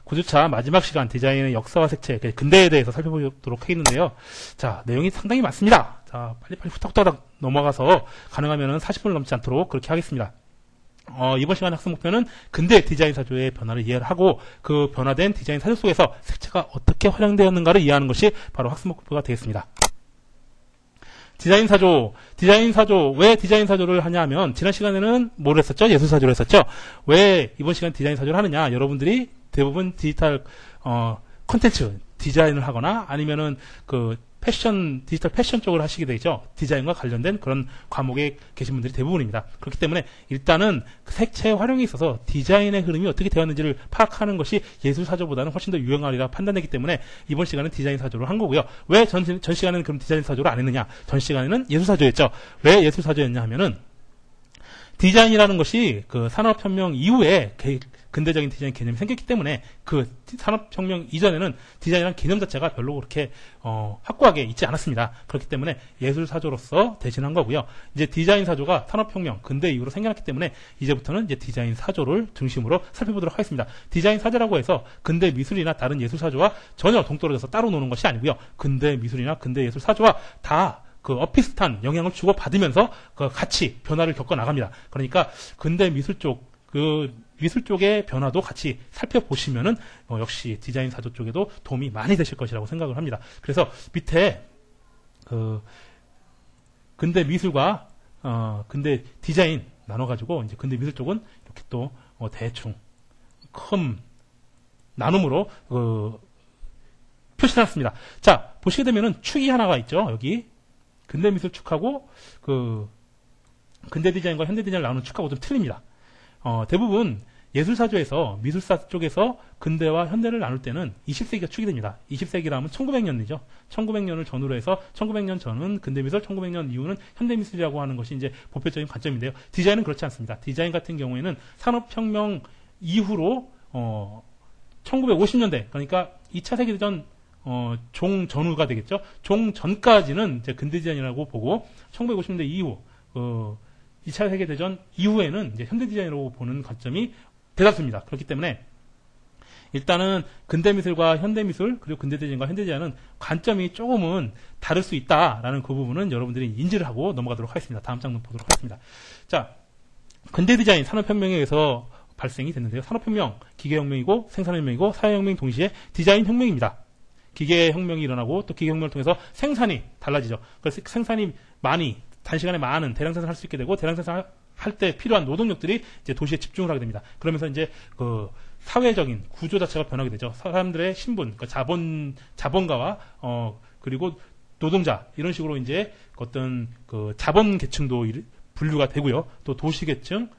9주차 마지막 시간 디자인의 역사와 색채, 근대에 대해서 살펴보도록 하겠는데요. 자, 내용이 상당히 많습니다. 자, 빨리빨리 후딱후딱 넘어가서 가능하면 40분을 넘지 않도록 그렇게 하겠습니다. 이번 시간 학습 목표는 근대 디자인 사조의 변화를 이해를 하고 그 변화된 디자인 사조 속에서 색채가 어떻게 활용되었는가를 이해하는 것이 바로 학습 목표가 되겠습니다. 디자인 사조, 왜 디자인 사조를 하냐면, 지난 시간에는 뭘 했었죠? 예술 사조를 했었죠? 왜 이번 시간 디자인 사조를 하느냐? 여러분들이 대부분 디지털, 콘텐츠 디자인을 하거나 아니면은 디지털 패션 쪽을 하시게 되죠. 디자인과 관련된 그런 과목에 계신 분들이 대부분입니다. 그렇기 때문에 일단은 색채의 활용에 있어서 디자인의 흐름이 어떻게 되었는지를 파악하는 것이 예술 사조보다는 훨씬 더 유용하리라 판단되기 때문에 이번 시간은 디자인 사조를 한 거고요. 왜 전 시간에는 그럼 디자인 사조를 안 했느냐? 전 시간에는 예술 사조였죠. 왜 예술 사조였냐 하면은 디자인이라는 것이 그 산업혁명 이후에 근대적인 디자인 개념이 생겼기 때문에 그 산업혁명 이전에는 디자인이라는 개념 자체가 별로 그렇게 확고하게 있지 않았습니다. 그렇기 때문에 예술사조로서 대신한 거고요. 이제 디자인 사조가 산업혁명 근대 이후로 생겨났기 때문에 이제부터는 이제 디자인 사조를 중심으로 살펴보도록 하겠습니다. 디자인 사조라고 해서 근대 미술이나 다른 예술 사조와 전혀 동떨어져서 따로 노는 것이 아니고요. 근대 미술이나 근대 예술 사조와 다 비슷한 영향을 주고받으면서 같이 변화를 겪어 나갑니다. 그러니까 근대 미술 쪽의 변화도 같이 살펴보시면은 역시 디자인 사조 쪽에도 도움이 많이 되실 것이라고 생각을 합니다. 그래서 밑에 근대 미술과 근대 디자인 나눠가지고 이제 근대 미술 쪽은 이렇게 또 대충 큰 나눔으로 표시해놨습니다. 자, 보시게 되면은 축이 하나가 있죠. 여기 근대 미술 축하고 근대 디자인과 현대 디자인을 나누는 축하고 좀 틀립니다. 대부분 예술사조에서 미술사 쪽에서 근대와 현대를 나눌 때는 20세기가 축이 됩니다. 20세기라면 1900년이죠. 1900년을 전후로 해서 1900년 전은 근대미술, 1900년 이후는 현대미술이라고 하는 것이 이제 보편적인 관점인데요. 디자인은 그렇지 않습니다. 디자인 같은 경우에는 산업혁명 이후로 1950년대, 그러니까 2차 세계대전 종 전후가 되겠죠. 종 전까지는 이제 근대 디자인이라고 보고 1950년대 이후 2차 세계대전 이후에는 이제 현대 디자인으로 보는 관점이 대다수입니다. 그렇기 때문에 일단은 근대 미술과 현대 미술 그리고 근대 디자인과 현대 디자인은 관점이 조금은 다를 수 있다라는 그 부분은 여러분들이 인지를 하고 넘어가도록 하겠습니다. 다음 장면 보도록 하겠습니다. 자, 근대 디자인 산업혁명에 의해서 발생이 됐는데요. 산업혁명, 기계혁명이고 생산혁명이고 사회혁명 동시에 디자인 혁명입니다. 기계혁명이 일어나고 또 기계혁명을 통해서 생산이 달라지죠. 그래서 생산이 단시간에 많은 대량 생산을 할 수 있게 되고 대량 생산할 때 필요한 노동력들이 이제 도시에 집중을 하게 됩니다. 그러면서 이제 사회적인 구조 자체가 변하게 되죠. 사람들의 신분, 자본가와 그리고 노동자 이런 식으로 이제 어떤 자본 계층도 분류가 되고요. 또 도시 계층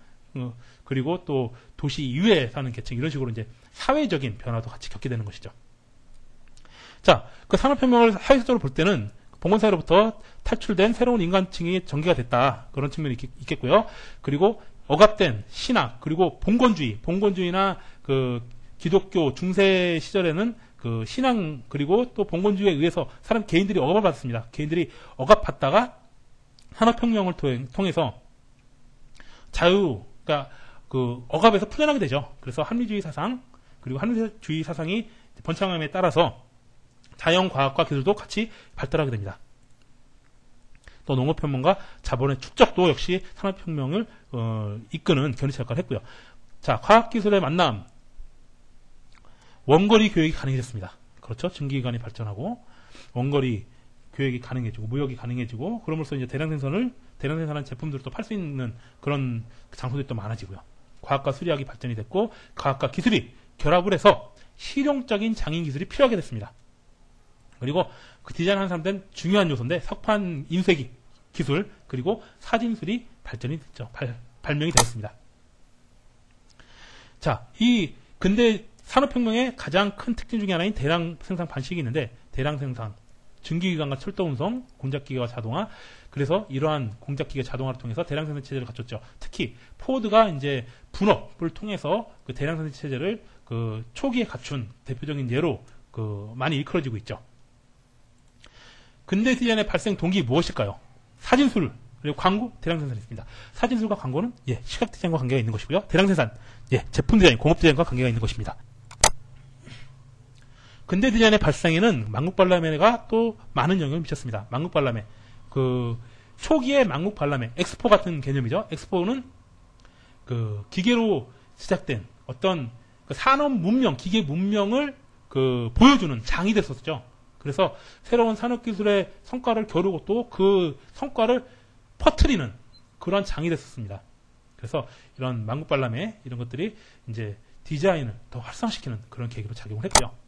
그리고 또 도시 이외에 사는 계층 이런 식으로 이제 사회적인 변화도 같이 겪게 되는 것이죠. 자, 산업혁명을 사회적으로 볼 때는 봉건사회로부터 탈출된 새로운 인간층이 전개가 됐다. 그런 측면이 있겠고요. 그리고 억압된 신학, 그리고 봉건주의나 기독교 중세 시절에는 신앙, 그리고 또 봉건주의에 의해서 개인들이 억압을 받았습니다. 개인들이 억압받다가 산업혁명을 통해서 그러니까 억압에서 풀려나게 되죠. 그래서 합리주의 사상, 그리고 합리주의 사상이 번창함에 따라서 자연과학과 기술도 같이 발달하게 됩니다. 또 농업혁명과 자본의 축적도 역시 산업혁명을 이끄는 견인차 역할을 했고요. 자, 과학기술의 만남, 원거리 교육이 가능해졌습니다. 그렇죠? 증기기관이 발전하고 원거리 교육이 가능해지고 무역이 가능해지고 그럼으로써 이제 대량 생산한 제품들을 또 팔 수 있는 그런 장소들이 또 많아지고요. 과학과 수리학이 발전이 됐고 과학과 기술이 결합을 해서 실용적인 장인 기술이 필요하게 됐습니다. 그리고 디자인하는 사람들은 중요한 요소인데 석판 인쇄기 기술 그리고 사진술이 발전이 됐죠. 발명이 되었습니다. 자, 이 근대 산업혁명의 가장 큰 특징 중에 하나인 대량 생산 방식이 있는데 대량 생산, 증기기관과 철도 운송, 공작기계와 자동화. 그래서 이러한 공작기계 자동화를 통해서 대량 생산 체제를 갖췄죠. 특히 포드가 이제 분업을 통해서 대량 생산 체제를 초기에 갖춘 대표적인 예로 많이 일컬어지고 있죠. 근대 디자인의 발생 동기 무엇일까요? 사진술, 그리고 광고, 대량 생산이 있습니다. 사진술과 광고는 시각 디자인과 관계가 있는 것이고요. 대량 생산, 제품 디자인, 공업 디자인과 관계가 있는 것입니다. 근대 디자인의 발상에는 망국발람회가 또 많은 영향을 미쳤습니다. 망국발람회. 그 초기의 망국발람회, 엑스포 같은 개념이죠. 엑스포는 그 기계로 시작된 어떤 그 산업 문명, 기계 문명을 그 보여주는 장이 됐었죠. 그래서 새로운 산업기술의 성과를 겨루고 또 그 성과를 퍼뜨리는 그런 장이 됐었습니다. 그래서 이런 망국발람회 이런 것들이 이제 디자인을 더 활성시키는 그런 계기로 작용을 했고요.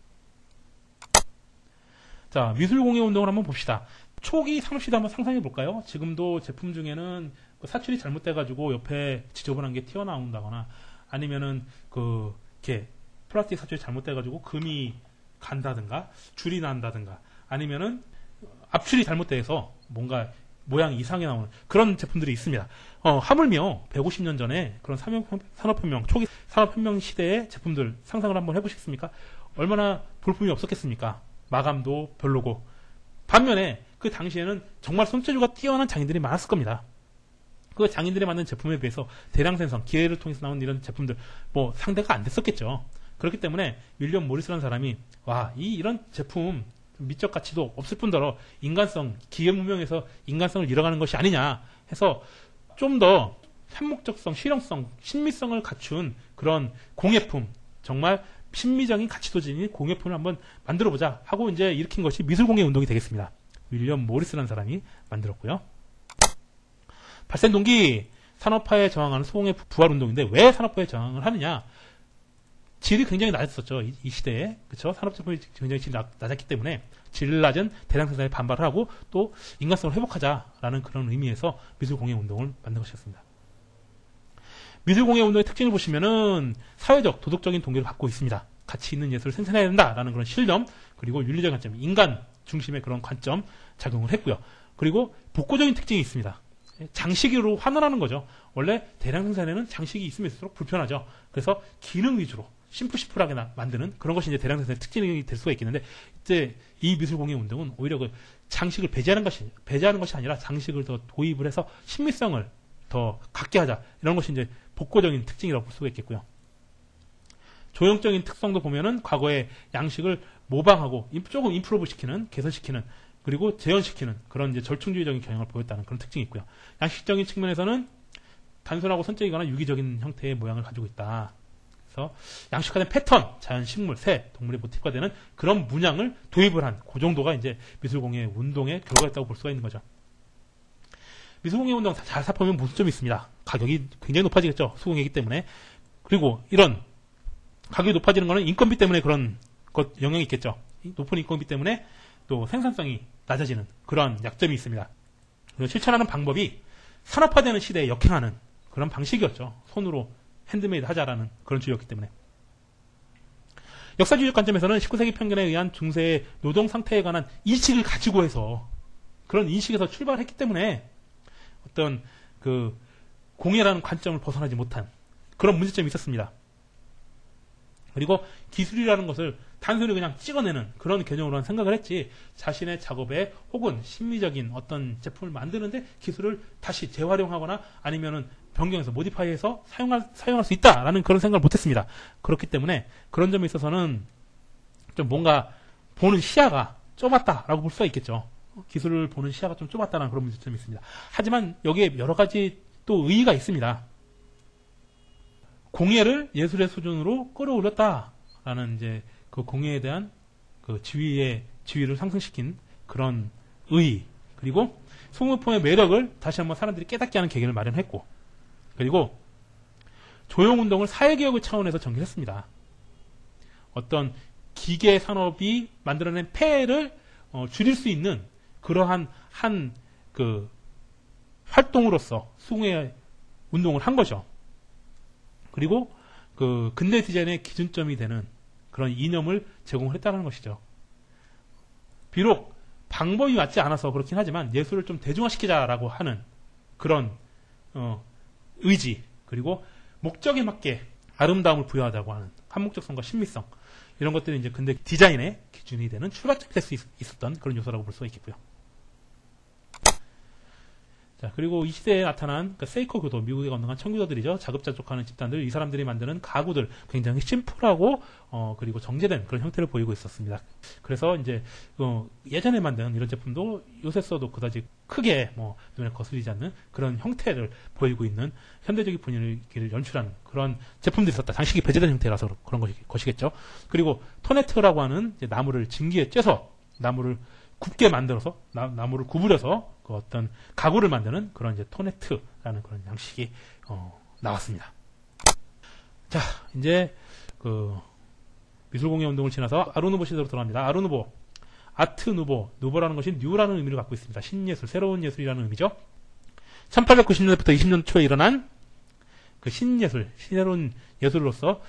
자, 미술공예운동을 한번 봅시다. 초기 산업시대 한번 상상해 볼까요? 지금도 제품 중에는 사출이 잘못돼가지고 옆에 지저분한 게 튀어나온다거나 아니면은 이렇게 플라스틱 사출이 잘못돼가지고 금이 간다든가 줄이 난다든가 아니면은 압출이 잘못돼서 뭔가 모양이 이상하게 나오는 그런 제품들이 있습니다. 하물며 150년 전에 그런 산업혁명, 초기 산업혁명 시대의 제품들 상상을 한번 해보시겠습니까? 얼마나 볼품이 없었겠습니까? 마감도 별로고. 반면에 그 당시에는 정말 손재주가 뛰어난 장인들이 많았을 겁니다. 그 장인들이 만든 제품에 비해서 대량 생성, 기회를 통해서 나온 이런 제품들 뭐 상대가 안 됐었겠죠. 그렇기 때문에 윌리엄 모리스라는 사람이 와, 이런 제품 미적 가치도 없을 뿐더러 인간성, 기계 문명에서 인간성을 잃어가는 것이 아니냐 해서 좀 더 현목적성, 실용성, 신미성을 갖춘 그런 공예품, 정말 신미적인 가치도 지닌 공예품을 한번 만들어보자 하고 이제 일으킨 것이 미술공예 운동이 되겠습니다. 윌리엄 모리스라는 사람이 만들었고요. 발생 동기, 산업화에 저항하는 소공예 부활 운동인데 왜 산업화에 저항을 하느냐? 질이 굉장히 낮았었죠. 이 시대에. 그쵸? 산업제품이 굉장히 질이 낮았기 때문에 질 낮은 대량 생산에 반발을 하고 또 인간성을 회복하자라는 그런 의미에서 미술공예 운동을 만든 것이었습니다. 미술공예 운동의 특징을 보시면은 사회적, 도덕적인 동기를 갖고 있습니다. 가치 있는 예술을 생산해야 된다라는 그런 신념, 그리고 윤리적 관점, 인간 중심의 그런 관점 작용을 했고요. 그리고 복고적인 특징이 있습니다. 장식으로 환원하는 거죠. 원래 대량 생산에는 장식이 있으면 있을수록 불편하죠. 그래서 기능 위주로 심플하게 만드는 그런 것이 이제 대량 생산의 특징이 될 수가 있겠는데, 이제 이 미술공예 운동은 오히려 그 장식을 배제하는 것이 아니라 장식을 더 도입을 해서 신미성을 더 갖게 하자, 이런 것이 이제 복고적인 특징이라고 볼 수가 있겠고요. 조형적인 특성도 보면은 과거의 양식을 모방하고 조금 임프로브 시키는, 개선시키는, 그리고 재현시키는 그런 이제 절충주의적인 경향을 보였다는 그런 특징이 있고요. 양식적인 측면에서는 단순하고 선적이거나 유기적인 형태의 모양을 가지고 있다. 그래서 양식화된 패턴, 자연, 식물, 새, 동물의 모티프가 되는 그런 문양을 도입을 한 그 정도가 이제 미술공예 운동의 결과였다고 볼 수가 있는 거죠. 미술공예 운동 잘 살펴보면 무슨 점이 있습니다. 가격이 굉장히 높아지겠죠. 수공예이기 때문에. 그리고 이런 가격이 높아지는 것은 인건비 때문에 그런 것 영향이 있겠죠. 높은 인건비 때문에 또 생산성이 낮아지는 그런 약점이 있습니다. 그리고 실천하는 방법이 산업화되는 시대에 역행하는 그런 방식이었죠. 손으로 핸드메이드 하자라는 그런 주의였기 때문에. 역사주의적 관점에서는 19세기 편견에 의한 중세의 노동 상태에 관한 인식을 가지고 해서 그런 인식에서 출발했기 때문에 어떤 그 공예라는 관점을 벗어나지 못한 그런 문제점이 있었습니다. 그리고 기술이라는 것을 단순히 그냥 찍어내는 그런 개념으로만 생각을 했지, 자신의 작업에 혹은 심미적인 어떤 제품을 만드는데 기술을 다시 재활용하거나 아니면은 변경해서 모디파이해서 사용할 수 있다라는 그런 생각을 못했습니다. 그렇기 때문에 그런 점에 있어서는 좀 뭔가 보는 시야가 좁았다라고 볼 수가 있겠죠. 기술을 보는 시야가 좀 좁았다는 그런 문제점이 있습니다. 하지만 여기에 여러 가지 또 의의가 있습니다. 공예를 예술의 수준으로 끌어올렸다라는 이제 그 공예에 대한 그 지위를 상승시킨 그런 의의, 그리고 소모품의 매력을 다시 한번 사람들이 깨닫게 하는 계기를 마련했고, 그리고 조형운동을 사회개혁의 차원에서 전개했습니다. 어떤 기계 산업이 만들어낸 폐해를 줄일 수 있는 그러한 그 활동으로서 수공예 운동을 한 거죠. 그리고 그 근대 디자인의 기준점이 되는 그런 이념을 제공했다는 것이죠. 비록 방법이 맞지 않아서 그렇긴 하지만 예술을 좀 대중화시키자라고 하는 그런 의지, 그리고 목적에 맞게 아름다움을 부여하자고 하는 한목적성과 신미성, 이런 것들이 이제 근대 디자인의 기준이 되는 출발점이 될 수 있었던 그런 요소라고 볼 수가 있겠고요. 자, 그리고 이 시대에 나타난 세이코 교도, 미국에 건너간 청교도들이죠. 자급자족하는 집단들, 이 사람들이 만드는 가구들 굉장히 심플하고 그리고 정제된 그런 형태를 보이고 있었습니다. 그래서 이제 예전에 만든 이런 제품도 요새 써도 그다지 크게 눈에 거슬리지 않는 그런 형태를 보이고 있는 현대적인 분위기를 연출하는 그런 제품들이 있었다. 장식이 배제된 형태라서 그런 것이겠죠. 그리고 토네트라고 하는 이제 나무를 증기에 쬐서 나무를 굽게 만들어서 나무를 구부려서 그 어떤 가구를 만드는 그런 이제 토네트라는 그런 양식이 나왔습니다. 자, 이제 그 미술공예 운동을 지나서 아르누보 시대로 돌아갑니다. 아르누보, 아트 누보, 누보라는 것이 뉴라는 의미를 갖고 있습니다. 신예술, 새로운 예술이라는 의미죠. 1890년대부터 20년 초에 일어난 그 신예술, 새로운 예술로서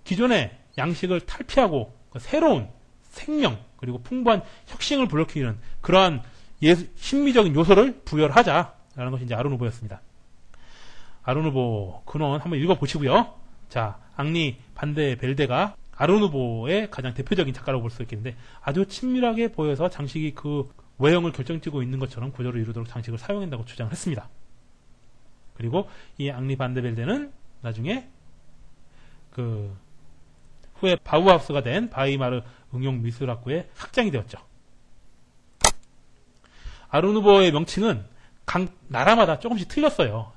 기존의 양식을 탈피하고 그 새로운 생명 그리고 풍부한 혁신을 불러일으키는 그러한 신미적인 요소를 부여하자라는 것이 이제 아르누보였습니다. 아르누보 근원 한번 읽어보시고요. 자, 앙리 반데 벨데가 아르누보의 가장 대표적인 작가라고 볼 수 있겠는데 아주 친밀하게 보여서 장식이 그 외형을 결정짓고 있는 것처럼 구조를 이루도록 장식을 사용한다고 주장을 했습니다. 그리고 이 앙리 반데 벨데는 나중에 그 후에 바우하우스가 된 바이마르 응용미술학부의 학장이 되었죠. 아르누보의 명칭은 각 나라마다 조금씩 틀렸어요.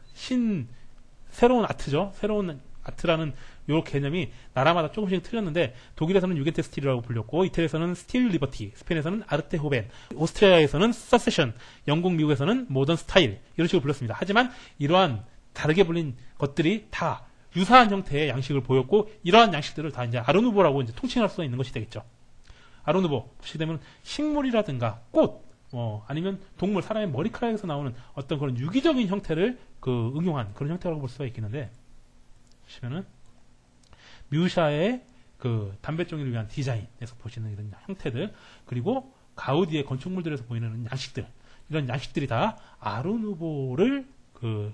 새로운 아트죠. 새로운 아트라는 요 개념이 나라마다 조금씩 틀렸는데 독일에서는 유겐트 스틸이라고 불렸고 이태리에서는 스틸 리버티, 스페인에서는 아르테 호벤, 오스트리아에서는 서세션, 영국, 미국에서는 모던 스타일 이런 식으로 불렸습니다. 하지만 이러한 다르게 불린 것들이 다 유사한 형태의 양식을 보였고 이러한 양식들을 다 이제 아르누보라고 이제 통칭할 수 있는 것이 되겠죠. 아르누보 보시게 되면 식물이라든가 꽃, 아니면 동물, 사람의 머리카락에서 나오는 어떤 그런 유기적인 형태를 그 응용한 그런 형태라고 볼 수가 있겠는데 보시면은 뮤샤의 그 담배종이를 위한 디자인에서 보시는 이런 형태들 그리고 가우디의 건축물들에서 보이는 양식들 이런 양식들이 다 아르누보를 그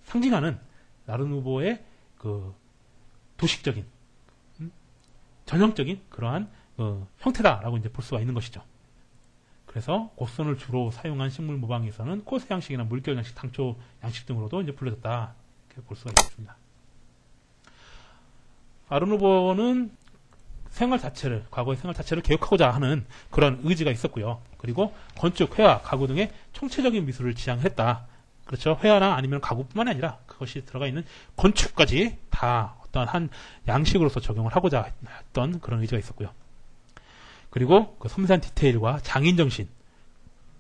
상징하는 아르누보의 그 도식적인 전형적인 그러한 형태다라고 이제 볼 수가 있는 것이죠. 그래서 곡선을 주로 사용한 식물 모방에서는 코세 양식이나 물결 양식, 당초 양식 등으로도 이제 불려졌다 이렇게 볼 수가 있습니다. 아르누보는 과거의 생활 자체를 개혁하고자 하는 그런 의지가 있었고요. 그리고 건축, 회화, 가구 등의 총체적인 미술을 지향했다. 그렇죠. 회화나 아니면 가구뿐만 아니라 그것이 들어가 있는 건축까지 다 어떤 한 양식으로서 적용을 하고자 했던 그런 의지가 있었고요. 그리고 그 섬세한 디테일과 장인정신,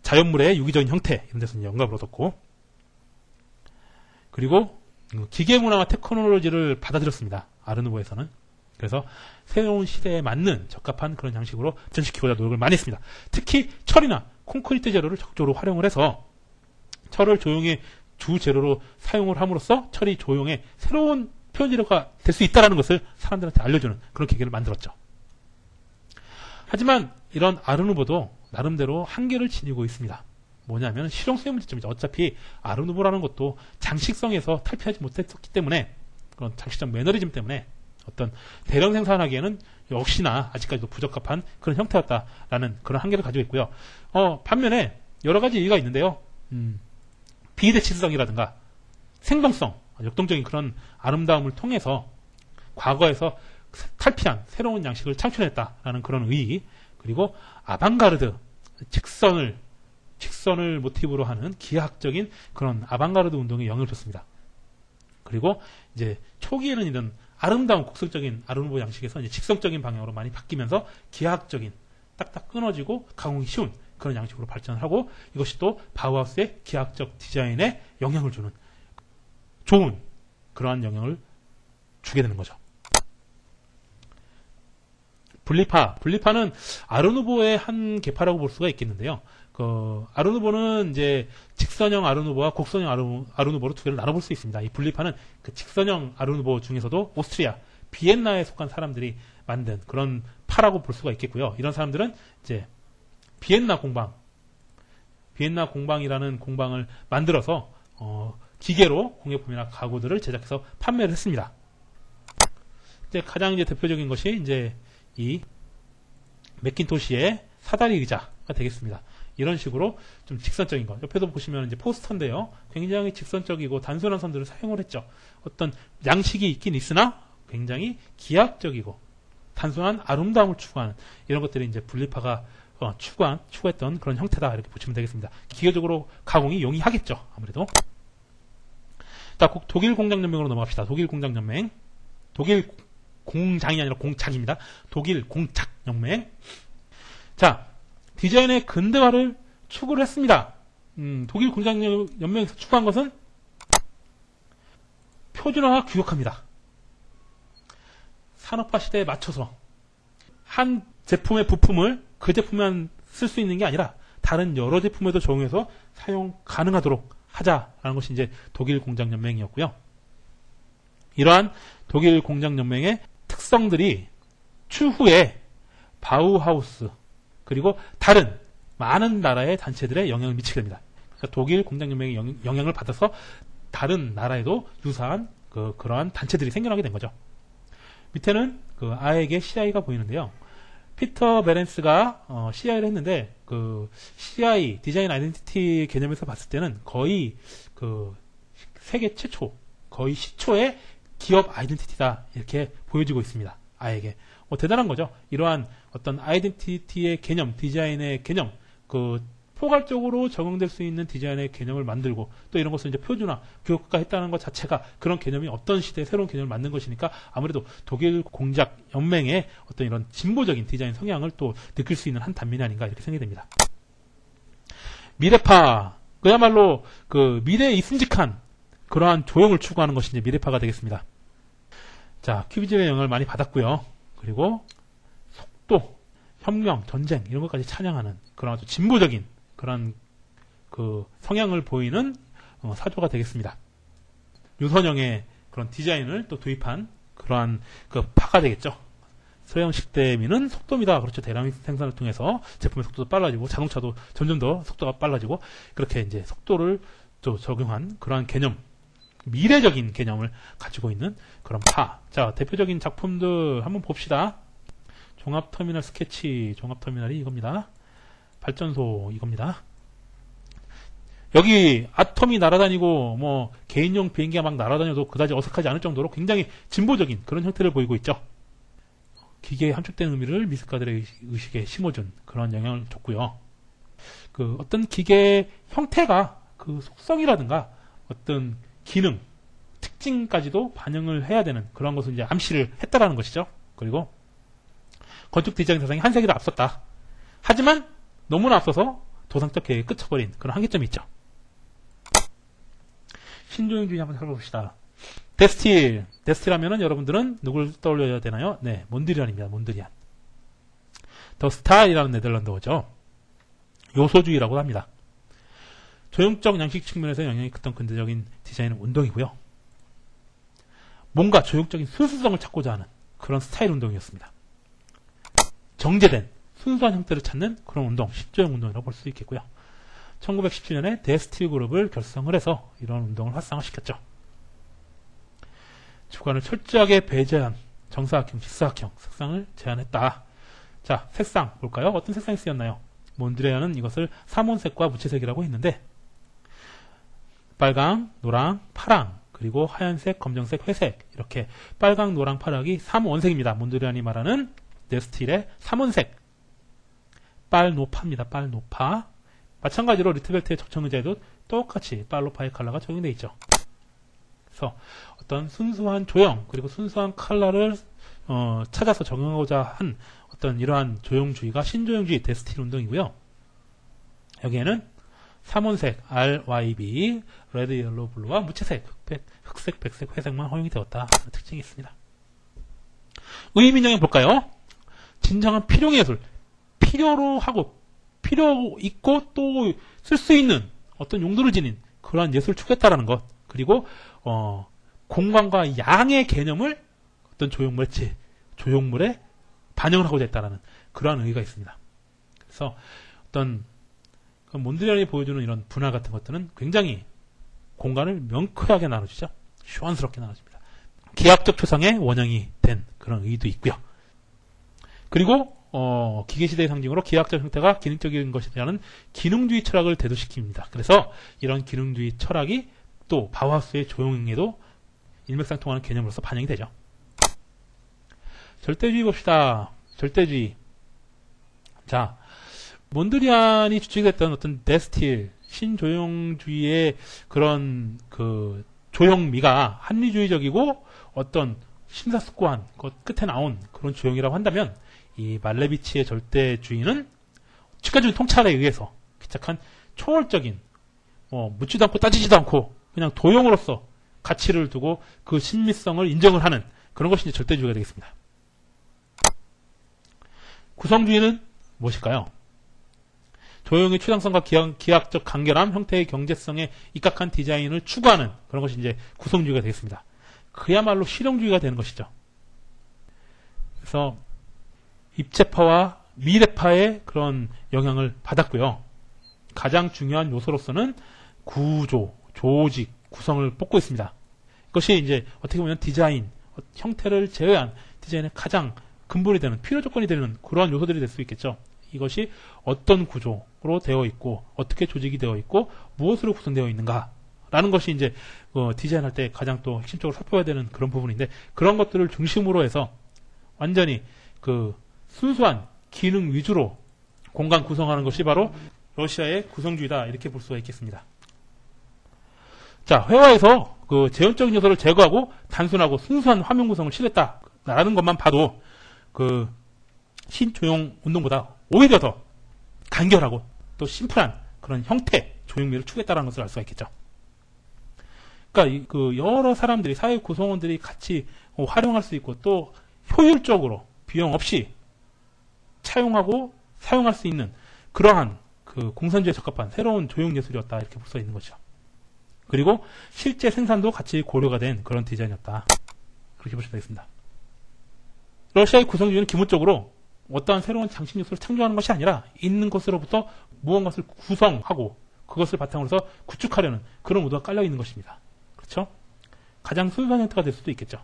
자연물의 유기적인 형태 이런 데서 영감을 얻었고 그리고 기계문화와 테크놀로지를 받아들였습니다. 아르누보에서는. 그래서 새로운 시대에 맞는 적합한 그런 양식으로 전시키고자 노력을 많이 했습니다. 특히 철이나 콘크리트 재료를 적극적으로 활용을 해서 철을 조형의 주 재료로 사용을 함으로써 철이 조형의 새로운 표현 재료가 될 수 있다는 것을 사람들한테 알려주는 그런 계기를 만들었죠. 하지만 이런 아르누보도 나름대로 한계를 지니고 있습니다. 뭐냐면 실용성의 문제점이죠. 어차피 아르누보라는 것도 장식성에서 탈피하지 못했기 때문에 그런 장식적 매너리즘 때문에 어떤 대량 생산하기에는 역시나 아직까지도 부적합한 그런 형태였다라는 그런 한계를 가지고 있고요. 반면에 여러 가지 이유가 있는데요. 비대칭성이라든가 생동성, 역동적인 그런 아름다움을 통해서 과거에서 탈피한 새로운 양식을 창출했다라는 그런 의의, 그리고 아방가르드, 직선을 모티브로 하는 기하학적인 그런 아방가르드 운동에 영향을 줬습니다. 그리고 이제 초기에는 이런 아름다운 곡선적인 아르누보 양식에서 이제 직선적인 방향으로 많이 바뀌면서 기하학적인 딱딱 끊어지고 가공이 쉬운 그런 양식으로 발전을 하고 이것이 또 바우하우스의 기하학적 디자인에 영향을 주는 좋은 그러한 영향을 주게 되는 거죠. 분리파는 아르누보의 한 계파라고 볼 수가 있겠는데요. 아르누보는 이제 직선형 아르누보와 곡선형 아르누보로 두 개를 나눠볼 수 있습니다. 이 분리파는 그 직선형 아르누보 중에서도 오스트리아, 비엔나에 속한 사람들이 만든 그런 파라고 볼 수가 있겠고요. 이런 사람들은 이제 비엔나 공방이라는 공방을 만들어서 기계로 공예품이나 가구들을 제작해서 판매를 했습니다. 이제 가장 이제 대표적인 것이 이제 이 맥킨토시의 사다리 의자가 되겠습니다. 이런 식으로 좀 직선적인 것. 옆에도 보시면 이제 포스터인데요. 굉장히 직선적이고 단순한 선들을 사용을 했죠. 어떤 양식이 있긴 있으나 굉장히 기하학적이고 단순한 아름다움을 추구하는 이런 것들이 이제 분리파가 추구했던 그런 형태다. 이렇게 보시면 되겠습니다. 기계적으로 가공이 용이하겠죠. 아무래도. 자, 독일 공장연맹으로 넘어갑시다. 독일 공장연맹. 독일 공장이 아니라 공작입니다. 독일 공작연맹. 자, 디자인의 근대화를 추구를 했습니다. 독일 공장연맹에서 추구한 것은 표준화와 규격화입니다. 산업화 시대에 맞춰서 한 제품의 부품을 그 제품만 쓸 수 있는 게 아니라 다른 여러 제품에도 적용해서 사용 가능하도록 하자라는 것이 이제 독일 공장연맹이었고요. 이러한 독일 공장연맹의 특성들이 추후에 바우하우스 그리고 다른 많은 나라의 단체들에 영향을 미치게 됩니다. 그러니까 독일 공장연맹의 영향을 받아서 다른 나라에도 유사한 그러한 단체들이 생겨나게 된 거죠. 밑에는 아에게 CI가 보이는데요. 피터 베렌스가 CI를 했는데 CI 디자인 아이덴티티 개념에서 봤을 때는 거의 세계 최초, 거의 시초의 기업 아이덴티티다 이렇게 보여지고 있습니다. 아에게 대단한 거죠. 이러한 어떤 아이덴티티의 개념, 디자인의 개념, 포괄적으로 적용될 수 있는 디자인의 개념을 만들고 또 이런 것을 이제 표준화, 규격화 했다는 것 자체가 그런 개념이 어떤 시대에 새로운 개념을 만든 것이니까 아무래도 독일 공작 연맹의 어떤 이런 진보적인 디자인 성향을 또 느낄 수 있는 한 단면이 아닌가 이렇게 생각이 됩니다. 미래파, 그야말로 미래에 있음직한 그러한 조형을 추구하는 것이 이제 미래파가 되겠습니다. 자, 큐비즘의 영향을 많이 받았고요. 그리고 속도, 혁명, 전쟁 이런 것까지 찬양하는 그런 아주 진보적인 그런 성향을 보이는 사조가 되겠습니다. 유선형의 그런 디자인을 또 도입한 그러한 파가 되겠죠. 서양식 대미는 속도입니다. 그렇죠. 대량 생산을 통해서 제품의 속도도 빨라지고 자동차도 점점 더 속도가 빨라지고 그렇게 이제 속도를 또 적용한 그러한 개념, 미래적인 개념을 가지고 있는 그런 파. 자, 대표적인 작품들 한번 봅시다. 종합터미널 스케치, 종합터미널이 이겁니다. 발전소 이겁니다. 여기 아톰이 날아다니고 개인용 비행기가 막 날아다녀도 그다지 어색하지 않을 정도로 굉장히 진보적인 그런 형태를 보이고 있죠. 기계의 함축된 의미를 미술가들의 의식에 심어준 그런 영향을 줬고요. 어떤 기계의 형태가 속성이라든가 어떤 기능, 특징까지도 반영을 해야 되는 그런 것을 이제 암시를 했다라는 것이죠. 그리고 건축 디자인 사상이 한 세기를 앞섰다. 하지만 너무나 앞서서 도상적 계획에 끝쳐버린 그런 한계점이 있죠. 신조형주의 한번 살펴봅시다. 데스틸. 데스틸 하면은 여러분들은 누굴 떠올려야 되나요? 네, 몬드리안입니다. 몬드리안. 더 스타일이라는 네덜란드어죠. 요소주의라고 합니다. 조형적 양식 측면에서 영향이 컸던 근대적인 디자인 운동이고요. 뭔가 조형적인 순수성을 찾고자 하는 그런 스타일 운동이었습니다. 정제된 순수한 형태를 찾는 그런 운동, 신조형 운동이라고 볼 수 있겠고요. 1917년에 데스틸 그룹을 결성을 해서 이런 운동을 활성화시켰죠. 주관을 철저하게 배제한 정사각형, 직사각형 색상을 제안했다. 자, 색상 볼까요? 어떤 색상이 쓰였나요? 몬드리안은 이것을 삼원색과 무채색이라고 했는데 빨강, 노랑, 파랑, 그리고 하얀색, 검정색, 회색 이렇게 빨강, 노랑, 파랑이 3원색입니다. 몬드리안이 말하는 데스틸의 3원색 빨노파입니다. 빨노파. 마찬가지로 리트벨트의 적정의자에도 똑같이 빨노파의 컬러가 적용되어 있죠. 그래서 어떤 순수한 조형 그리고 순수한 컬러를 찾아서 적용하고자 한 어떤 이러한 조형주의가 신조형주의 데스틸 운동이고요. 여기에는 3원색 RYB, 레드, 옐로우, 블루와 무채색, 흑색, 백색, 회색만 허용이 되었다. 그런 특징이 있습니다. 의미명령 볼까요? 진정한 필용의 예술. 필요로 하고 필요 있고 또 쓸 수 있는 어떤 용도를 지닌 그러한 예술을 추구했다라는 것. 그리고 공간과 양의 개념을 어떤 조형물에 반영을 하고자 했다라는 그러한 의의가 있습니다. 그래서 어떤 몬드리안이 보여주는 이런 분할 같은 것들은 굉장히 공간을 명쾌하게 나눠주죠. 시원스럽게 나눠줍니다. 기하학적 초상의 원형이 된 그런 의의도 있고요. 그리고 기계시대의 상징으로 기하학적 형태가 기능적인 것이라는 기능주의 철학을 대두시킵니다. 그래서 이런 기능주의 철학이 또 바우하우스의 조형에도 일맥상통하는 개념으로서 반영이 되죠. 절대주의 봅시다. 절대주의. 자, 몬드리안이 주축했던 어떤 데스틸, 신조형주의의 그런 그 조형미가 합리주의적이고 어떤 심사숙고한 것 끝에 나온 그런 조형이라고 한다면 이 말레비치의 절대주의는 직관적인 통찰에 의해서 기착한 초월적인 묻지도 않고 따지지도 않고 그냥 도형으로서 가치를 두고 그 신미성을 인정을 하는 그런 것이 이제 절대주의가 되겠습니다. 구성주의는 무엇일까요? 조형의 추상성과 기하학적 간결함, 형태의 경제성에 입각한 디자인을 추구하는 그런 것이 이제 구성주의가 되겠습니다. 그야말로 실용주의가 되는 것이죠. 그래서 입체파와 미래파의 그런 영향을 받았고요. 가장 중요한 요소로서는 구조, 조직, 구성을 뽑고 있습니다. 이것이 이제 어떻게 보면 디자인, 형태를 제외한 디자인의 가장 근본이 되는, 필요 조건이 되는 그러한 요소들이 될 수 있겠죠. 이것이 어떤 구조로 되어 있고, 어떻게 조직이 되어 있고, 무엇으로 구성되어 있는가. 라는 것이 이제 디자인할 때 가장 또 핵심적으로 살펴야 되는 그런 부분인데, 그런 것들을 중심으로 해서 완전히 그 순수한 기능 위주로 공간 구성하는 것이 바로 러시아의 구성주의다. 이렇게 볼 수가 있겠습니다. 자, 회화에서 그 재현적인 요소를 제거하고 단순하고 순수한 화면 구성을 실했다라는 것만 봐도 그 신조형 운동보다 오히려 더 간결하고 또 심플한 그런 형태 조형미를 추구했다는 것을 알 수가 있겠죠. 그러니까 그 여러 사람들이 사회 구성원들이 같이 활용할 수 있고 또 효율적으로 비용 없이 차용하고 사용할 수 있는 그러한 그 공산주의에 적합한 새로운 조형 예술이었다 이렇게 볼 수 있는 거죠. 그리고 실제 생산도 같이 고려가 된 그런 디자인이었다. 그렇게 보시면 되겠습니다. 러시아의 구성주의는 기본적으로 어떠한 새로운 장식 요소를 창조하는 것이 아니라 있는 것으로부터 무언가를 구성하고 그것을 바탕으로 해서 구축하려는 그런 의도가 깔려 있는 것입니다. 그렇죠? 가장 순수한 형태가 될 수도 있겠죠.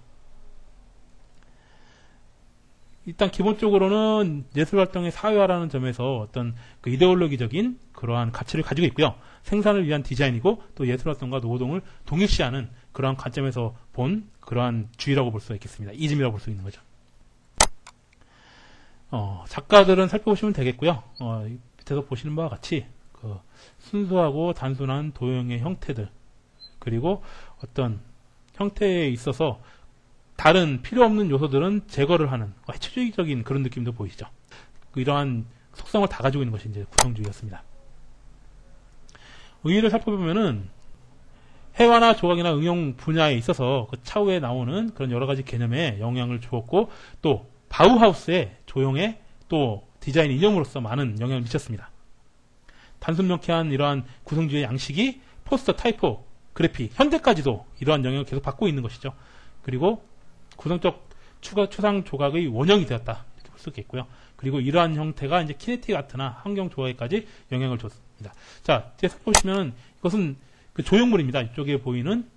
일단 기본적으로는 예술활동의 사회화라는 점에서 어떤 그 이데올로기적인 그러한 가치를 가지고 있고요. 생산을 위한 디자인이고 또 예술활동과 노동을 동일시하는 그러한 관점에서 본 그러한 주의라고 볼 수가 있겠습니다. 이즘이라고 볼 수 있는 거죠. 작가들은 살펴보시면 되겠고요. 밑에서 보시는 바와 같이 그 순수하고 단순한 도형의 형태들 그리고 어떤 형태에 있어서 다른 필요 없는 요소들은 제거를 하는 해체주의적인 그런 느낌도 보이시죠. 이러한 속성을 다 가지고 있는 것이 이제 구성주의였습니다. 의의를 살펴보면은 해화나 조각이나 응용 분야에 있어서 그 차후에 나오는 그런 여러 가지 개념에 영향을 주었고 또 바우하우스의 조형에 또 디자인 이념으로서 많은 영향을 미쳤습니다. 단순 명쾌한 이러한 구성주의 양식이 포스터, 타이포, 그래픽, 현대까지도 이러한 영향을 계속 받고 있는 것이죠. 그리고 구성적 추상 조각의 원형이 되었다. 이렇게 볼 수 있겠고요. 그리고 이러한 형태가 이제 키네틱 아트나 환경 조각에까지 영향을 줬습니다. 자, 뒤에서 보시면 이것은 그 조형물입니다. 이쪽에 보이는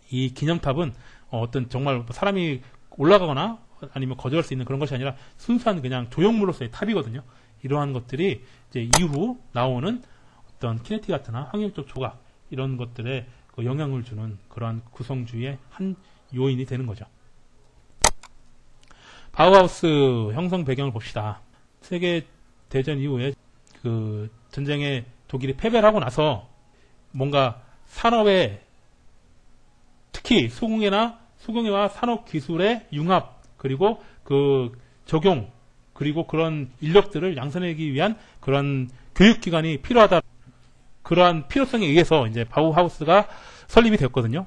이 기념탑은 어떤 정말 사람이 올라가거나 아니면 거절할 수 있는 그런 것이 아니라 순수한 그냥 조형물로서의 탑이거든요. 이러한 것들이 이제 이후 나오는 어떤 키네틱 아트나 환경적 조각 이런 것들에 그 영향을 주는 그러한 구성주의의 한 요인이 되는 거죠. 바우하우스 형성 배경을 봅시다. 세계 대전 이후에 그 전쟁에 독일이 패배를 하고 나서 뭔가 산업에 특히 수공예와 산업 기술의 융합 그리고 그 적용 그리고 그런 인력들을 양산하기 위한 그런 교육기관이 필요하다. 그러한 필요성에 의해서 이제 바우하우스가 설립이 되었거든요.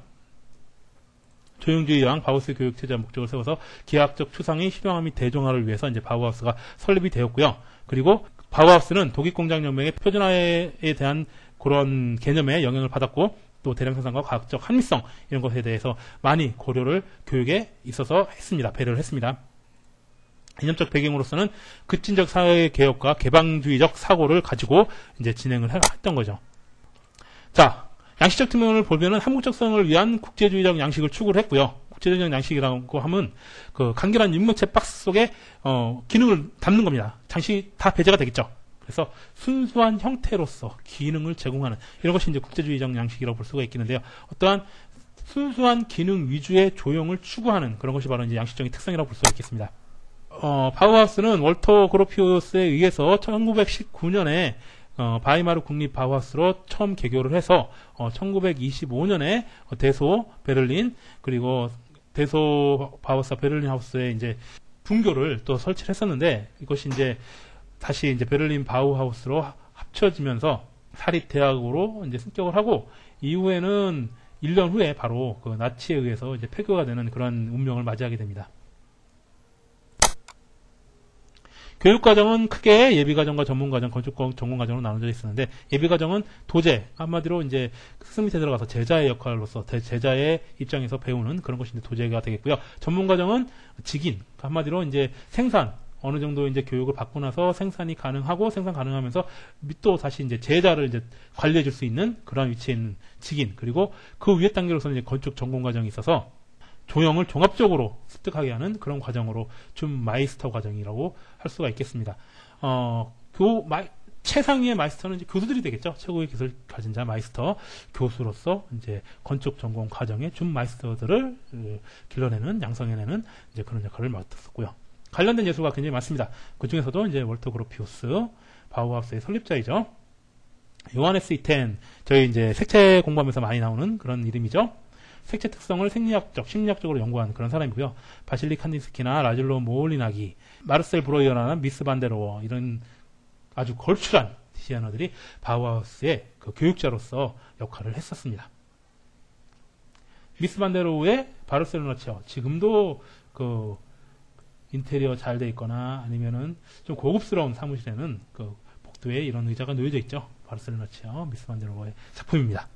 조형주의랑 바우하우스 교육체제의 목적을 세워서 기하학적 추상의 실용화 및 대중화를 위해서 이제 바우하우스가 설립이 되었고요. 그리고 바우하우스는 독일공장연맹의 표준화에 대한 그런 개념에 영향을 받았고 또 대량 생산과 과학적 합리성 이런 것에 대해서 많이 고려를 교육에 있어서 했습니다. 배려를 했습니다. 이념적 배경으로서는 급진적 사회 개혁과 개방주의적 사고를 가지고 이제 진행을 했던 거죠. 자, 양식적 측면을 보면은 한국적성을 위한 국제주의적 양식을 추구를 했고요. 국제적인 양식이라고 하면 그 간결한 육면체 박스 속에 기능을 담는 겁니다. 장식이 다 배제가 되겠죠. 그래서 순수한 형태로서 기능을 제공하는 이런 것이 이제 국제주의적 양식이라고 볼 수가 있겠는데요. 어떠한 순수한 기능 위주의 조형을 추구하는 그런 것이 바로 이제 양식적인 특성이라고 볼 수가 있겠습니다. 바우하우스는 월터 그로피우스에 의해서 1919년에 바이마르 국립 바우하우스로 처음 개교를 해서 1925년에 대소 베를린 그리고 대소 바우하우스 베를린 하우스에 이제 분교를 또 설치를 했었는데 이것이 이제 다시 이제 베를린 바우하우스로 합쳐지면서 사립대학으로 이제 승격을 하고 이후에는 1년 후에 바로 그 나치에 의해서 이제 폐교가 되는 그런 운명을 맞이하게 됩니다. 교육과정은 크게 예비과정과 전문과정, 건축 전공과정으로 나눠져 있었는데 예비과정은 도제, 한마디로 이제 스승 밑에 들어가서 제자의 역할로서 제자의 입장에서 배우는 그런 것이 이제 도제가 되겠고요. 전문과정은 직인, 한마디로 이제 생산, 어느 정도 이제 교육을 받고 나서 생산이 가능하고 생산 가능하면서 또 다시 이제 제자를 이제 관리해 줄 수 있는 그런 위치에 있는 직인, 그리고 그 위에 단계로서는 이제 건축 전공 과정이 있어서 조형을 종합적으로 습득하게 하는 그런 과정으로 좀 마이스터 과정이라고 할 수가 있겠습니다. 최상위의 마이스터는 이제 교수들이 되겠죠. 최고의 기술을 가진 자 마이스터, 교수로서 이제 건축 전공 과정의 준 마이스터들을 길러내는, 양성해내는 이제 그런 역할을 맡았었고요. 관련된 예술가 굉장히 많습니다. 그 중에서도 이제 월터 그로피우스, 바우하우스의 설립자이죠. 요하네스 이텐, 저희 이제 색채 공부하면서 많이 나오는 그런 이름이죠. 색채 특성을 생리학적, 심리학적으로 연구한 그런 사람이고요. 바실리 칸딘스키나 라즐로 모홀리나기, 마르셀 브로이어나 미스 반데로어 이런 아주 걸출한 디자이너들이 바우하우스의 그 교육자로서 역할을 했었습니다. 미스 반데로우의 바르셀로나 체어, 지금도 그 인테리어 잘 돼 있거나 아니면은 좀 고급스러운 사무실에는 그 복도에 이런 의자가 놓여져 있죠. 바르셀로나 체어, 미스 반데로우의 작품입니다.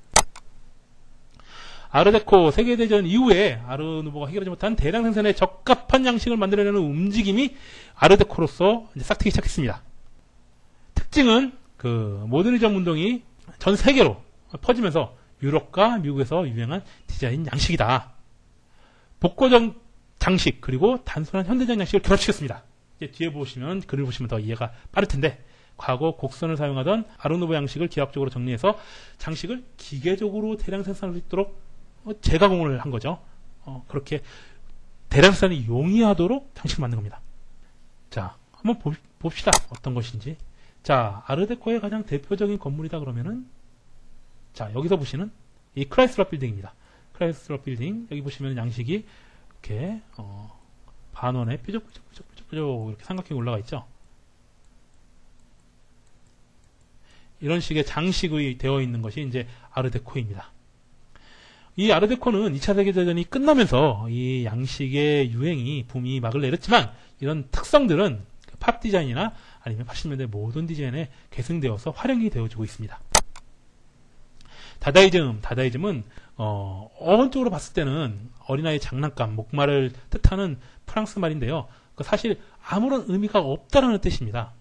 아르데코 세계대전 이후에 아르누보가 해결하지 못한 대량 생산에 적합한 양식을 만들어내는 움직임이 아르데코로서 이제 싹트기 시작했습니다. 특징은 그 모더니즘 운동이 전 세계로 퍼지면서 유럽과 미국에서 유행한 디자인 양식이다. 복고적 장식 그리고 단순한 현대적 양식을 결합시켰습니다. 이제 뒤에 보시면 글을 보시면 더 이해가 빠를 텐데 과거 곡선을 사용하던 아르누보 양식을 기하학적으로 정리해서 장식을 기계적으로 대량 생산할 수 있도록 재가공을 한 거죠. 그렇게 대량 생산이 용이하도록 장식을 만든 겁니다. 자, 한번 봅시다. 어떤 것인지. 자, 아르데코의 가장 대표적인 건물이다 그러면은 자, 여기서 보시는 이 크라이슬러 빌딩입니다. 크라이슬러 빌딩 여기 보시면 양식이 이렇게 반원에 뾰족뾰족 이렇게 삼각형이 올라가 있죠. 이런 식의 장식이 되어 있는 것이 이제 아르데코입니다. 이 아르데코는 2차 세계대전이 끝나면서 이 양식의 유행이 붐이 막을 내렸지만 이런 특성들은 팝 디자인이나 아니면 80년대 모던 디자인에 계승되어서 활용이 되어지고 있습니다. 다다이즘은 어원적으로 봤을 때는 어린아이의 장난감, 목마를 뜻하는 프랑스 말인데요. 사실 아무런 의미가 없다라는 뜻입니다.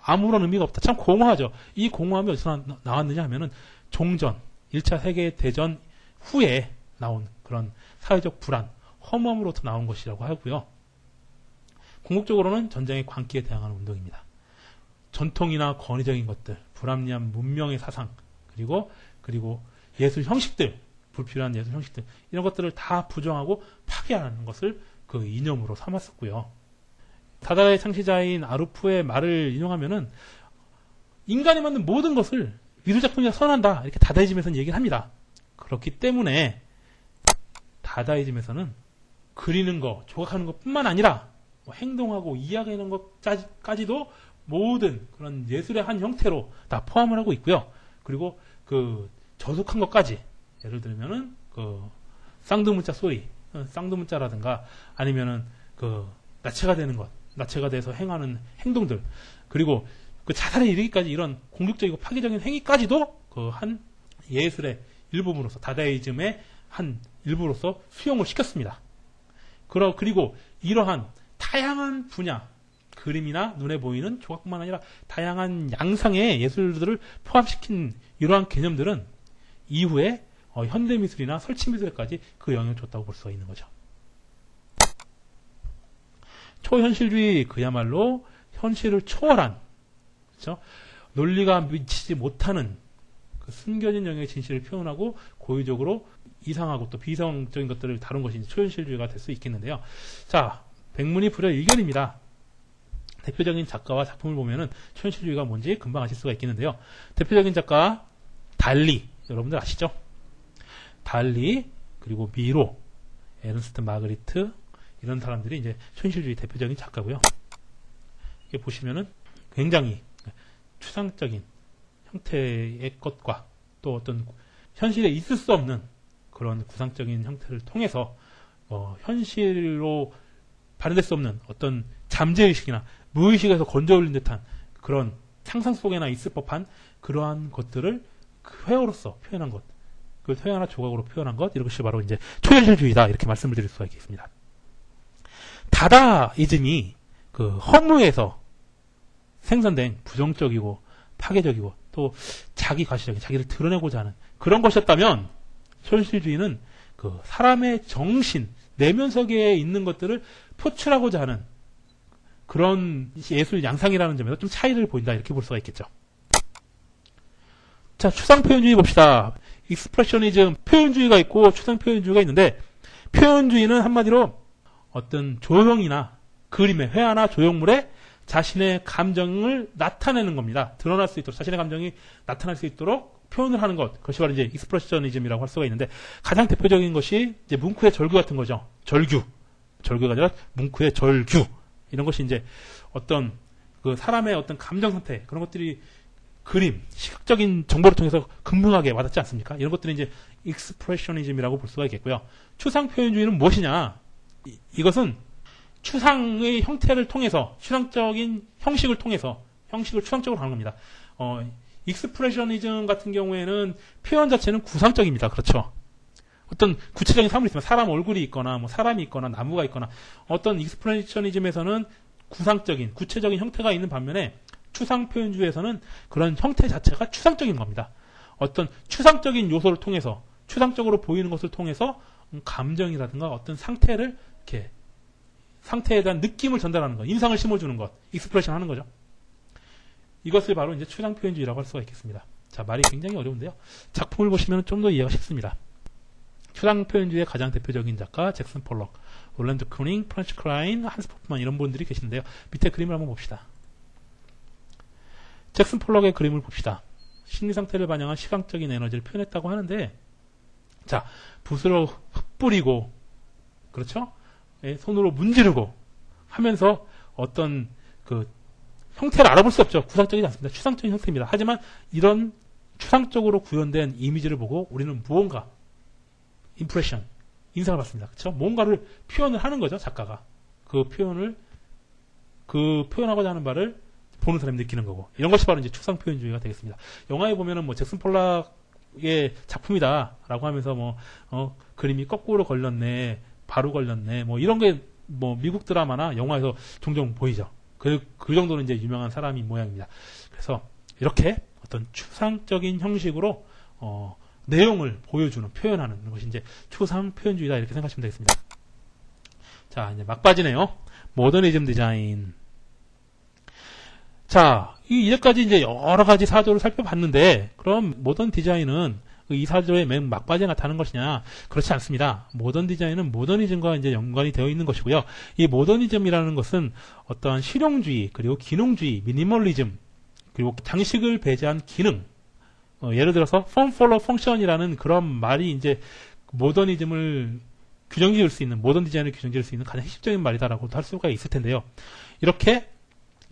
아무런 의미가 없다. 참 공허하죠. 이 공허함이 어디서 나왔느냐 하면은 종전, 1차 세계대전 후에 나온 그런 사회적 불안, 허무함으로부터 나온 것이라고 하고요. 궁극적으로는 전쟁의 광기에 대항하는 운동입니다. 전통이나 권위적인 것들, 불합리한 문명의 사상, 그리고 예술 형식들, 불필요한 예술 형식들, 이런 것들을 다 부정하고 파괴하는 것을 그 이념으로 삼았었고요. 다다의 창시자인 아루프의 말을 인용하면은 인간에 맞는 모든 것을 미술작품이라 선언한다. 이렇게 다다이즘에서는 얘기를 합니다. 그렇기 때문에 다다이즘에서는 그리는 거, 조각하는 것 뿐만 아니라 행동하고 이야기하는 것까지도 모든 그런 예술의 한 형태로 다 포함을 하고 있고요. 그리고 그 저속한 것까지 예를 들면은 그 쌍두문자 소리, 쌍두문자라든가 아니면은 그 나체가 되는 것, 나체가 돼서 행하는 행동들, 그리고 그 자살에 이르기까지 이런 공격적이고 파괴적인 행위까지도 그 한 예술의 일부분으로서 다다이즘의 한 일부로서 수용을 시켰습니다. 그리고 이러한 다양한 분야, 그림이나 눈에 보이는 조각뿐만 아니라 다양한 양상의 예술들을 포함시킨 이러한 개념들은 이후에 현대미술이나 설치미술에까지 그 영향을 줬다고 볼 수가 있는 거죠. 초현실주의, 그야말로 현실을 초월한, 그렇죠? 논리가 미치지 못하는 그 숨겨진 영역의 진실을 표현하고 고의적으로 이상하고 또 비이성적인 것들을 다룬 것이 이제 초현실주의가 될 수 있겠는데요. 자, 백문이 불여일견입니다. 대표적인 작가와 작품을 보면은 초현실주의가 뭔지 금방 아실 수가 있겠는데요. 대표적인 작가 달리, 여러분들 아시죠? 달리, 그리고 미로, 에른스트 마그리트, 이런 사람들이 이제 초현실주의 대표적인 작가고요. 이게 보시면은 굉장히 추상적인 형태의 것과 또 어떤 현실에 있을 수 없는 그런 구상적인 형태를 통해서 현실로 발현될 수 없는 어떤 잠재의식이나 무의식에서 건져올린 듯한 그런 상상 속에나 있을 법한 그러한 것들을 그 회화로서 표현한 것, 그 회화나 조각으로 표현한 것, 이것이 바로 이제 초현실주의다, 이렇게 말씀을 드릴 수가 있겠습니다. 다다이즘이 그 허무에서 생산된 부정적이고 파괴적이고 또 자기 과시적인, 자기를 드러내고자 하는 그런 것이었다면 초현실주의는 그 사람의 정신, 내면 세계에 있는 것들을 표출하고자 하는 그런 예술 양상이라는 점에서 좀 차이를 보인다, 이렇게 볼 수가 있겠죠. 자, 추상표현주의 봅시다. 익스프레셔니즘, 표현주의가 있고 추상표현주의가 있는데, 표현주의는 한마디로 어떤 조형이나 그림의 회화나 조형물에 자신의 감정을 나타내는 겁니다. 드러날 수 있도록, 자신의 감정이 나타날 수 있도록 표현을 하는 것. 그것이 바로 이제 익스프레셔니즘이라고 할 수가 있는데, 가장 대표적인 것이 이제 뭉크의 절규 같은 거죠. 절규. 절규가 아니라 뭉크의 절규. 이런 것이 이제 어떤 그 사람의 어떤 감정 상태, 그런 것들이 그림, 시각적인 정보를 통해서 극명하게 와닿지 않습니까? 이런 것들이 이제 익스프레셔니즘이라고 볼 수가 있겠고요. 추상 표현주의는 무엇이냐? 이것은 추상의 형태를 통해서, 추상적인 형식을 통해서 형식을 추상적으로 하는 겁니다. 익스프레셔니즘 같은 경우에는 표현 자체는 구상적입니다. 그렇죠? 어떤 구체적인 사물이 있으면 사람 얼굴이 있거나 뭐 사람이 있거나 나무가 있거나, 어떤 익스프레셔니즘에서는 구상적인 구체적인 형태가 있는 반면에 추상 표현주의에서는 그런 형태 자체가 추상적인 겁니다. 어떤 추상적인 요소를 통해서, 추상적으로 보이는 것을 통해서 감정이라든가 어떤 상태를 이렇게, 상태에 대한 느낌을 전달하는 것, 인상을 심어주는 것, 익스프레션 하는 거죠. 이것을 바로 이제 추상 표현주의라고 할 수가 있겠습니다. 자, 말이 굉장히 어려운데요. 작품을 보시면 좀 더 이해가 쉽습니다. 추상 표현주의의 가장 대표적인 작가 잭슨 폴록, 롤랜드 쿠닝, 프란츠 크라인, 한스 포프만, 이런 분들이 계신데요. 밑에 그림을 한번 봅시다. 잭슨 폴록의 그림을 봅시다. 심리 상태를 반영한 시각적인 에너지를 표현했다고 하는데, 자, 붓으로 흩뿌리고, 그렇죠? 손으로 문지르고 하면서 어떤 그 형태를 알아볼 수 없죠. 구상적이지 않습니다. 추상적인 형태입니다. 하지만 이런 추상적으로 구현된 이미지를 보고 우리는 무언가 임프레션, 인상을 받습니다. 그렇죠? 뭔가를 표현을 하는 거죠. 작가가 그 표현하고자 하는 바를 보는 사람이 느끼는 거고, 이런 것이 바로 이제 추상 표현주의가 되겠습니다. 영화에 보면은 뭐 잭슨 폴락의 작품이다라고 하면서 뭐 그림이 거꾸로 걸렸네, 바로 걸렸네, 뭐 이런 게 뭐 미국 드라마나 영화에서 종종 보이죠. 그 정도는 이제 유명한 사람인 모양입니다. 그래서 이렇게 어떤 추상적인 형식으로 내용을 보여주는, 표현하는 것이 이제 추상 표현주의다, 이렇게 생각하시면 되겠습니다. 자, 이제 막바지네요. 모더니즘 디자인. 자, 이제까지 이제 여러 가지 사조를 살펴봤는데, 그럼 모던 디자인은 이 사조의 맨 막바지에 나타나는 것이냐? 그렇지 않습니다. 모던 디자인은 모더니즘과 이제 연관이 되어 있는 것이고요. 이 모더니즘이라는 것은 어떠한 실용주의, 그리고 기능주의, 미니멀리즘, 그리고 장식을 배제한 기능, 예를 들어서 form follow function이라는 그런 말이 이제 모더니즘을 규정지을 수 있는, 모던 디자인을 규정지을 수 있는 가장 핵심적인 말이다라고도 할 수가 있을 텐데요. 이렇게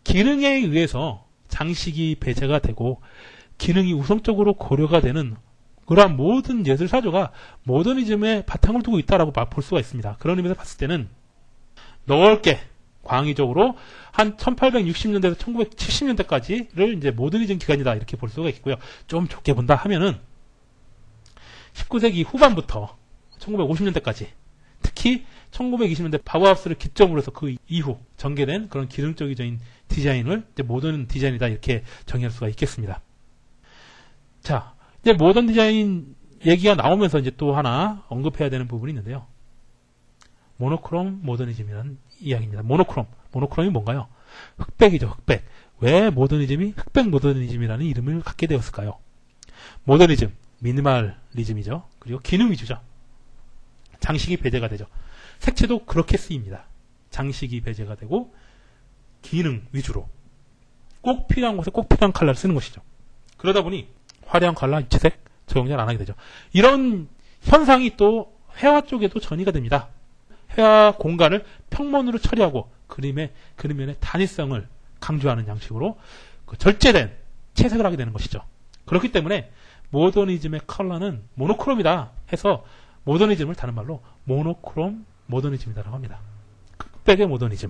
기능에 의해서 장식이 배제가 되고 기능이 우선적으로 고려가 되는 그러한 모든 예술 사조가 모더니즘에 바탕을 두고 있다라고 볼 수가 있습니다. 그런 의미에서 봤을 때는 넓게 광의적으로 한 1860년대에서 1970년대까지를 이제 모더니즘 기간이다, 이렇게 볼 수가 있고요. 좀 좁게 본다 하면은 19세기 후반부터 1950년대까지, 특히 1920년대 바우하우스를 기점으로 해서 그 이후 전개된 그런 기능적인 디자인을 이제 모던 디자인이다, 이렇게 정의할 수가 있겠습니다. 자, 이제 모던 디자인이 얘기가 나오면서 이제 또 하나 언급해야 되는 부분이 있는데요. 모노크롬 모더니즘이라는 이야기입니다. 모노크롬이 뭔가요? 흑백이죠, 흑백. 왜 모더니즘이 흑백 모더니즘이라는 이름을 갖게 되었을까요? 모더니즘, 미니멀리즘이죠. 그리고 기능 위주죠. 장식이 배제가 되죠. 색채도 그렇게 쓰입니다. 장식이 배제가 되고 기능 위주로 꼭 필요한 곳에 꼭 필요한 컬러를 쓰는 것이죠. 그러다 보니 화려한 컬러, 입체색 적용 잘 안 하게 되죠. 이런 현상이 또 회화 쪽에도 전이가 됩니다. 회화 공간을 평면으로 처리하고 그림면의 단위성을 강조하는 양식으로 절제된 채색을 하게 되는 것이죠. 그렇기 때문에 모더니즘의 컬러는 모노크롬이다 해서 모더니즘을 다른 말로 모노크롬 모더니즘이라고 합니다. 흑백의 모더니즘.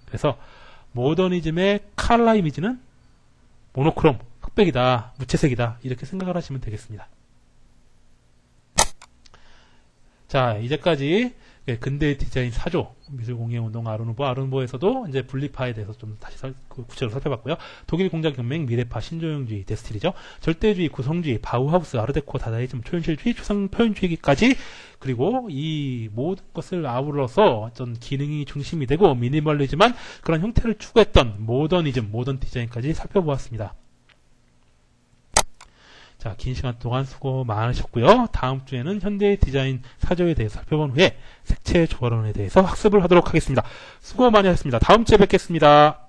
그래서 모더니즘의 컬러 이미지는 모노크롬, 흑백이다, 무채색이다 이렇게 생각을 하시면 되겠습니다. 자, 이제까지 근대 디자인 4조 미술공예운동 아르누보에서도 이제 분리파에 대해서 좀 다시 구체적으로 살펴봤고요. 독일 공작혁명, 미래파, 신조형주의, 데스틸이죠. 절대주의, 구성주의, 바우하우스, 아르데코, 다다이즘, 초현실주의, 추상 표현주의까지 그리고 이 모든 것을 아우러서 어떤 기능이 중심이 되고 미니멀리즘한 그런 형태를 추구했던 모더니즘, 모던 디자인까지 살펴보았습니다. 자, 긴 시간 동안 수고 많으셨고요. 다음 주에는 현대 디자인 사조에 대해서 살펴본 후에 색채 조화론에 대해서 학습을 하도록 하겠습니다. 수고 많이 하셨습니다. 다음 주에 뵙겠습니다.